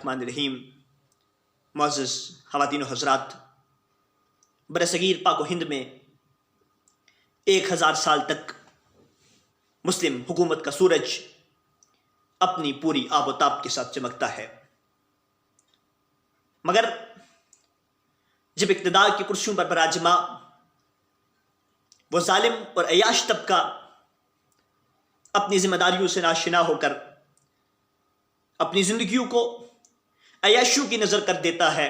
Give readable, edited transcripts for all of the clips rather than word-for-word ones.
الرحمن الرحیم۔ معزز خواتین و حضرات، برصغیر پاک و ہند میں 1000 سال تک مسلم حکومت کا سورج اپنی پوری آب و تاب کے ساتھ چمکتا ہے، مگر جب اقتدار کی کرسیوں پر براجما وہ ظالم اور عیاش طبقہ اپنی ذمہ داریوں سے ناشنا ہو کر اپنی زندگیوں کو عیاشیوں کی نظر کر دیتا ہے،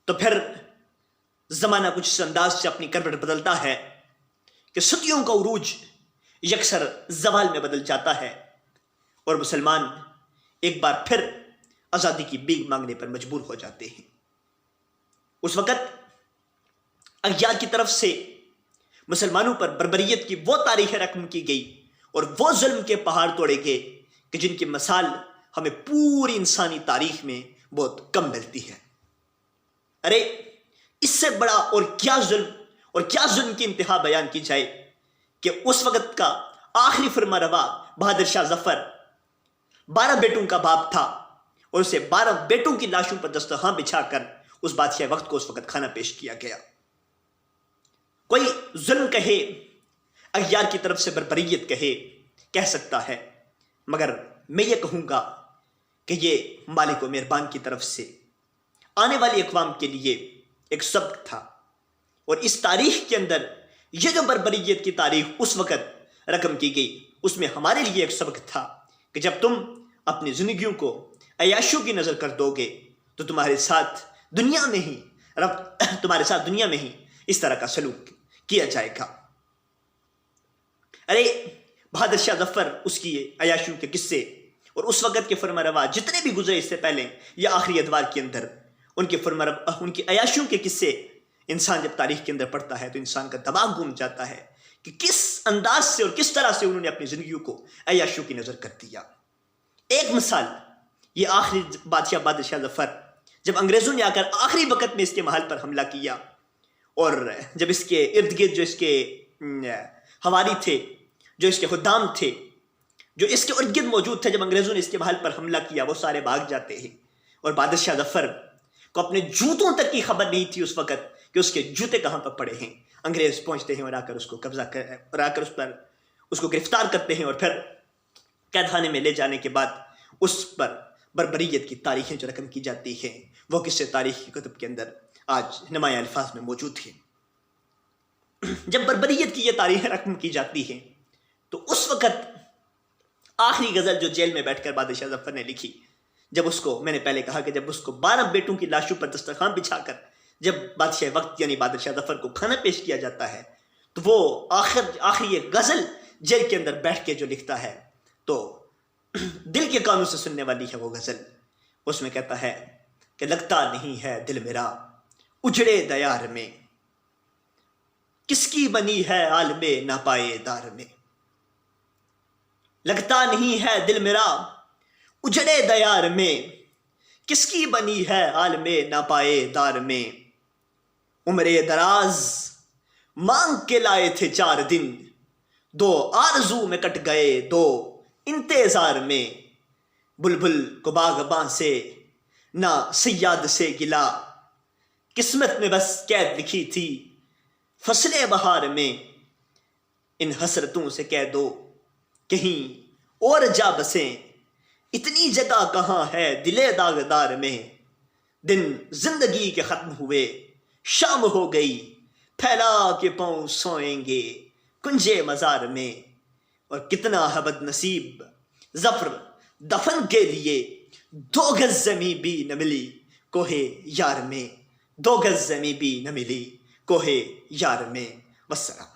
تو پھر زمانہ کچھ اس انداز سے اپنی کروٹ بدلتا ہے کہ صدیوں کا عروج یکسر زوال میں بدل جاتا ہے اور مسلمان ایک بار پھر آزادی کی بھیک مانگنے پر مجبور ہو جاتے ہیں۔ اس وقت اغیار کی طرف سے مسلمانوں پر بربریت کی وہ تاریخ رقم کی گئی اور وہ ظلم کے پہاڑ توڑے گئے کہ جن کی مثال ہمیں پوری انسانی تاریخ میں بہت کم ملتی ہے۔ ارے اس سے بڑا اور کیا ظلم کی انتہا بیان کی جائے کہ اس وقت کا آخری فرما روا بہادر شاہ ظفر 12 بیٹوں کا باپ تھا اور اسے 12 بیٹوں کی لاشوں پر دسترخواں بچھا کر اس بادشاہ وقت کو اس وقت کھانا پیش کیا گیا۔ کوئی ظلم کہے، اغیار کی طرف سے بربریت کہہ سکتا ہے، مگر میں یہ کہوں گا کہ یہ مالک و مہربان کی طرف سے آنے والی اقوام کے لیے ایک سبق تھا، اور اس تاریخ کے اندر یہ جو بربریت کی تاریخ اس وقت رقم کی گئی، اس میں ہمارے لیے ایک سبق تھا کہ جب تم اپنی زندگیوں کو عیاشیوں کی نظر کر دو گے تو تمہارے ساتھ دنیا میں ہی اس طرح کا سلوک کیا جائے گا۔ ارے بہادر شاہ ظفر، اس کی عیاشیوں کے قصے اور اس وقت کے فرما روا جتنے بھی گزرے اس سے پہلے یا آخری ادوار کے اندر، ان کی عیاشیوں کے قصے انسان جب تاریخ کے اندر پڑھتا ہے تو انسان کا دماغ گھوم جاتا ہے کہ کس انداز سے اور کس طرح سے انہوں نے اپنی زندگیوں کو عیاشیوں کی نظر کر دیا۔ ایک مثال یہ آخری بادشاہ بہادر شاہ ظفر، جب انگریزوں نے آ کر آخری وقت میں اس کے محل پر حملہ کیا اور جب اس کے ارد گرد جو اس کے حوالی تھے، جو اس کے خدام تھے، جو اس کے ارد گرد موجود تھے، جب انگریزوں نے اس کے محل پر حملہ کیا وہ سارے بھاگ جاتے ہیں، اور بہادر شاہ ظفر کو اپنے جوتوں تک کی خبر نہیں تھی اس وقت کہ اس کے جوتے کہاں پر پڑے ہیں۔ انگریز پہنچتے ہیں اور آ کر اس کو قبضہ اور آ کر اس کو گرفتار کرتے ہیں، اور پھر قید خانے میں لے جانے کے بعد اس پر بربریت کی تاریخیں جو رقم کی جاتی ہیں وہ قصے تاریخ کی کتب کے اندر آج نمایاں الفاظ میں موجود ہیں۔ جب بربریت کی یہ تاریخیں رقم کی جاتی ہیں تو اس وقت آخری غزل جو جیل میں بیٹھ کر بہادر شاہ ظفر نے لکھی، جب اس کو میں نے پہلے کہا کہ جب اس کو 12 بیٹوں کی لاشوں پر دسترخوان بچھا کر جب بادشاہ وقت یعنی بہادر شاہ ظفر کو کھانا پیش کیا جاتا ہے تو وہ آخری یہ غزل جیل کے اندر بیٹھ کے جو لکھتا ہے تو دل کے کانوں سے سننے والی ہے وہ غزل۔ اس میں کہتا ہے کہ لگتا نہیں ہے دل میرا اجڑے دیار میں، کس کی بنی ہے عالم ناپائے دار میں۔ لگتا نہیں ہے دل میرا اجڑے دیار میں، کس کی بنی ہے عالم ناپائے دار میں۔ عمر دراز مانگ کے لائے تھے 4 دن، 2 آرزو میں کٹ گئے 2 انتظار میں۔ بلبل کو باغباں سے نہ صیاد سے گلا، قسمت میں بس قید لکھی تھی فصل بہار میں۔ ان حسرتوں سے کہہ دو کہیں اور جا بسیں، اتنی جگہ کہاں ہے دل داغدار میں۔ دن زندگی کے ختم ہوئے شام ہو گئی، پھیلا کے پاؤں سوئیں گے کنجے مزار میں۔ اور کتنا ہے بد نصیب ظفر دفن کے لیے، 2 گز زمیں بھی نہ ملی کوہ یار میں، 2 گز زمیں بھی نہ ملی کوہ یار میں۔ والسلام۔